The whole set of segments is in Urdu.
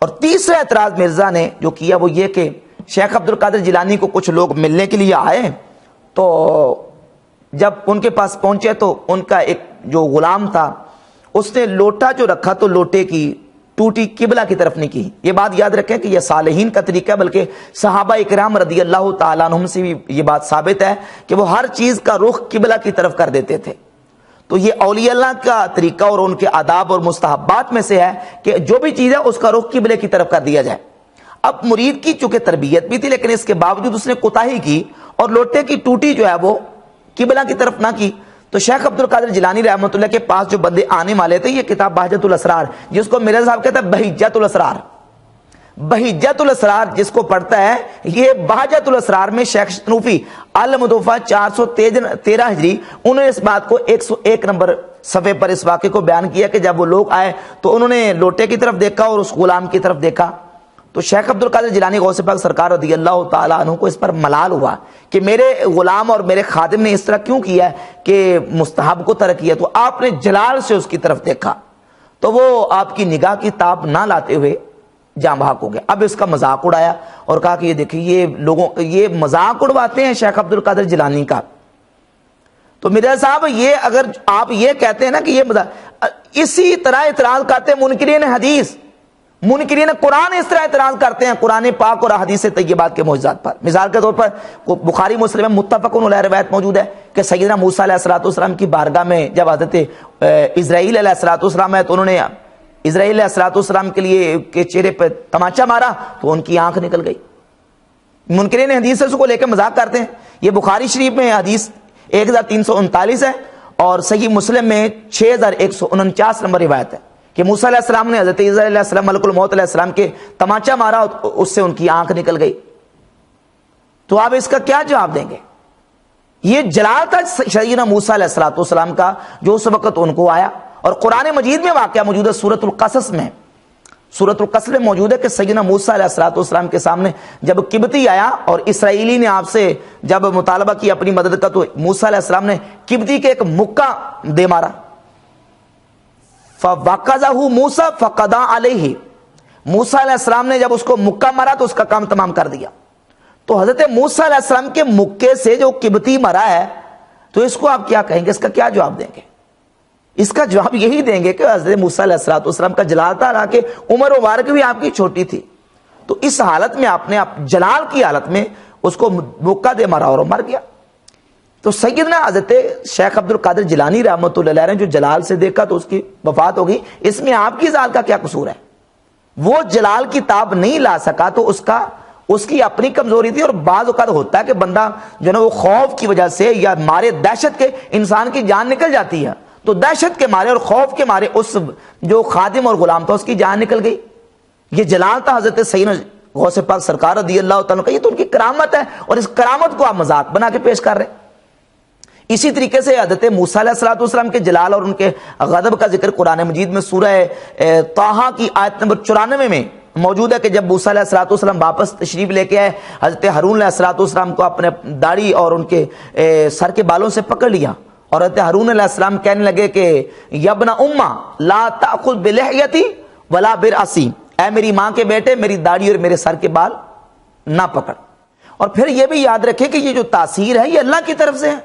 اور تیسرا اعتراض مرزا نے جو کیا وہ یہ کہ شیخ عبد القادر جیلانی کو کچھ لوگ ملنے کے لیے آئے، تو جب ان کے پاس پہنچے تو ان کا ایک جو غلام تھا اس نے لوٹا جو رکھا تو لوٹے کی ٹوٹی قبلہ کی طرف نہیں کی۔ یہ بات یاد رکھیں کہ یہ صالحین کا طریقہ ہے، بلکہ صحابہ اکرام رضی اللہ تعالیٰ عنہم سے بھی یہ بات ثابت ہے کہ وہ ہر چیز کا رخ قبلہ کی طرف کر دیتے تھے۔ تو یہ اولیاء اللہ کا طریقہ اور ان کے آداب اور مستحبات میں سے ہے کہ جو بھی چیز ہے اس کا رخ قبلے کی طرف کر دیا جائے۔ اب مرید کی چونکہ تربیت بھی تھی لیکن اس کے باوجود اس نے کوتاہی کی اور لوٹے کی ٹوٹی جو ہے وہ قبلہ کی طرف نہ کی، تو شیخ عبد القادر جیلانی رحمۃ اللہ کے پاس جو بندے آنے والے تھے، یہ کتاب بہجت الاسرار جس کو مرزا صاحب کہتا ہے بہجت الاسرار، بہجت الاسرار جس کو پڑھتا ہے، یہ بہجت الاسرار میں شیخ شنوفی المتوفہ 413 ہجری انہوں نے اس بات کو 101 نمبر صفحے پر اس واقعے کو بیان کیا کہ جب وہ لوگ آئے تو انہوں نے لوٹے کی طرف دیکھا اور اس غلام کی طرف دیکھا، تو شیخ عبد القادر جیلانی غوث پاک سرکار رضی اللہ تعالیٰ عنہ کو اس پر ملال ہوا کہ میرے غلام اور میرے خادم نے اس طرح کیوں کیا کہ مستحب کو ترک کیا، تو آپ نے جلال سے اس کی طرف دیکھا تو وہ آپ کی نگاہ کی تاب نہ لاتے ہوئے جاں بحق ہو گیا۔ اب اس کا مذاق اڑایا اور کہا کہ یہ دیکھیں یہ مذاق اڑواتے ہیں شیخ عبد القادر جیلانی کا۔ تو مرزا صاحب یہ اگر آپ یہ کہتے ہیں نا کہ یہ مذاق، اسی طرح اعتراض کرتے ہیں منکرین حدیث، منکرین قرآن اس طرح اعتراض کرتے ہیں قرآن پاک اور حدیث طیبات کے معجزات پر۔ مثال کے طور پر بخاری مسلم میں متفق علیہ روایت موجود ہے کہ سیدنا موسیٰ علیہ السلام کی بارگاہ میں جب حضرت اسرائیل علیہ السلام ہے تو انہوں نے اسرائیل علیہ السلام کے لیے کے چہرے پہ تمانچہ مارا تو ان کی آنکھ نکل گئی۔ منکرین حدیث اس کو لے کے مذاق کرتے ہیں۔ یہ بخاری شریف میں حدیث 1339 ہے اور صحیح مسلم میں 6149 نمبر روایت ہے کہ موسیٰ علیہ السلام نے حضرت عیسیٰ علیہ السلام ملک الموت علیہ السلام کے تمانچہ مارا، اس سے ان کی آنکھ نکل گئی۔ تو آپ اس کا کیا جواب دیں گے؟ یہ جلال تھا سیدنا موسیٰ علیہ السلام کا جو اس وقت ان کو آیا، اور قرآن مجید میں واقعہ موجود ہے سورۃ القصص میں، سورۃ القصص میں موجود ہے کہ سیدنا موسیٰ علیہ السلام کے سامنے جب قبطی آیا اور اسرائیلی نے آپ سے جب مطالبہ کیا اپنی مدد کا، تو موسیٰ علیہ السلام نے قبطی کے ایک مکہ دے مارا، فَوَقَذَهُ مُوسَى فَقَضَى عَلَيْهِ، موسیٰ علیہ السلام نے جب اس کو مکہ مارا تو اس کا کام تمام کر دیا۔ تو حضرت موسیٰ علیہ السلام کے مکے سے جو قبطی مرا ہے تو اس کو آپ کیا کہیں گے؟ اس کا کیا جواب دیں گے؟ اس کا جواب یہی دیں گے کہ حضرت موسیٰ علیہ السلام کا جلال تھا، حالانکہ عمر مبارک بھی آپ کی چھوٹی تھی، تو اس حالت میں آپ نے جلال کی حالت میں اس کو مکہ دے مارا اور مر گیا۔ تو سیدنا حضرت شیخ عبد القادر جیلانی رحمۃ اللہ علیہ نے جو جلال سے دیکھا تو اس کی وفات ہو گئی، اس میں آپ کی ذات کا کیا قصور ہے؟ وہ جلال کی تاب نہیں لا سکا تو اس کی اپنی کمزوری تھی، اور بعض اوقات ہوتا ہے کہ بندہ جو نا وہ خوف کی وجہ سے یا مارے دہشت کے انسان کی جان نکل جاتی ہے، تو دہشت کے مارے اور خوف کے مارے اس جو خادم اور غلام تھا اس کی جان نکل گئی۔ یہ جلال تھا حضرت سیدنا غوث پاک سرکار رضی اللہ تعالیٰ کا، یہ تو ان کی کرامت ہے، اور اس کرامت کو آپ مذاق بنا کے پیش کر رہے ہیں۔ اسی طریقے سے حضرت موسیٰ علیہ السلام کے جلال اور ان کے غضب کا ذکر قرآن مجید میں سورہ طٰہٰ کی آیت نمبر 94 میں موجود ہے کہ جب موسیٰ علیہ السلام واپس تشریف لے کے آئے، حضرت ہارون علیہ السلام کو اپنے داڑھی اور ان کے سر کے بالوں سے پکڑ لیا، اور حضرت ہارون علیہ السلام کہنے لگے کہ یبن امّا لا تأخذ بلحیتی ولا برأسی، اے میری ماں کے بیٹے میری داڑھی اور میرے سر کے بال نہ پکڑ۔ اور پھر یہ بھی یاد رکھیں کہ یہ جو تاثیر ہے یہ اللہ کی طرف سے ہے۔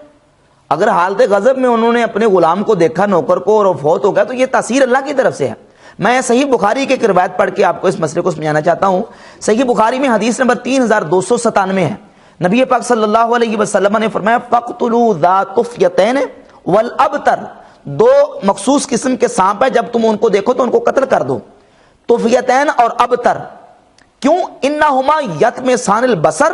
اگر حالت غضب میں انہوں نے اپنے غلام کو دیکھا نوکر کو اور فوت ہو گیا تو یہ تاثیر اللہ کی طرف سے ہے۔ میں صحیح بخاری کی ایک روایت پڑھ کے آپ کو اس مسئلے کو سمجھانا چاہتا ہوں۔ صحیح بخاری میں حدیث نمبر 3297 ہے، نبی پاک صلی اللہ علیہ وسلم نے فرمایا فَقْتُلُوا ذَا طُفْيَتَيْنِ وَالْأَبْتَرِ، دو مخصوص قسم کے سانپ ہیں، جب تم ان کو دیکھو تو ان کو قتل کر دو، طفیتین اور ابتر۔ کیوں؟ انہما یطمسان البصر،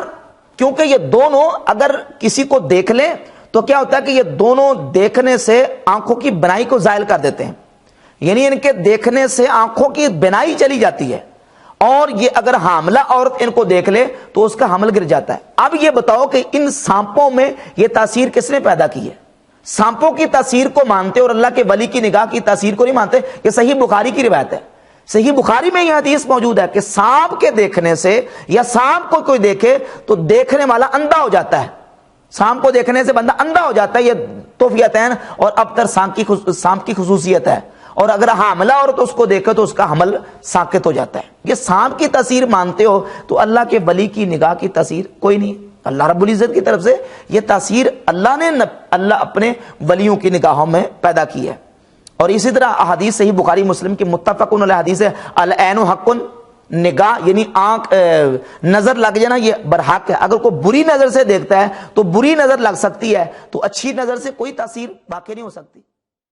کیونکہ یہ دونوں اگر کسی کو دیکھ لیں تو کیا ہوتا ہے کہ یہ دونوں دیکھنے سے آنکھوں کی بنائی کو زائل کر دیتے ہیں، یعنی ان کے دیکھنے سے آنکھوں کی بنائی چلی جاتی ہے، اور یہ اگر حاملہ عورت ان کو دیکھ لے تو اس کا حمل گر جاتا ہے۔ اب یہ بتاؤ کہ ان سانپوں میں یہ تاثیر کس نے پیدا کی ہے؟ سانپوں کی تاثیر کو مانتے اور اللہ کے ولی کی نگاہ کی تاثیر کو نہیں مانتے۔ یہ صحیح بخاری کی روایت ہے، صحیح بخاری میں یہ حدیث موجود ہے کہ سانپ کے دیکھنے سے یا سانپ کو کوئی دیکھے تو دیکھنے والا اندھا ہو جاتا ہے، سانپ کو دیکھنے سے بندہ اندھا ہو جاتا ہے۔ یہ طفیتین اور ابتر سانپ کی خصوصیت ہے، اور اگر حاملہ عورت اس کو دیکھے تو اس کا حمل ساقط ہو جاتا ہے. یہ سانپ کی تاثیر مانتے ہو تو اللہ کے ولی کی نگاہ کی تاثیر کوئی نہیں. اللہ رب العزت کی طرف سے یہ تاثیر اللہ اپنے ولیوں کی نگاہوں میں پیدا کی ہے. اور اسی طرح احادیث صحیح بخاری مسلم کی متفقن علیہ حدیث ہے، العین حق، نگاہ یعنی آنکھ نظر لگ جانا یہ برحق ہے. اگر کوئی بری نظر سے دیکھتا ہے تو بری نظر لگ سکتی ہے، تو اچھی نظر سے کوئی تاثیر واقع نہیں ہو سکتی.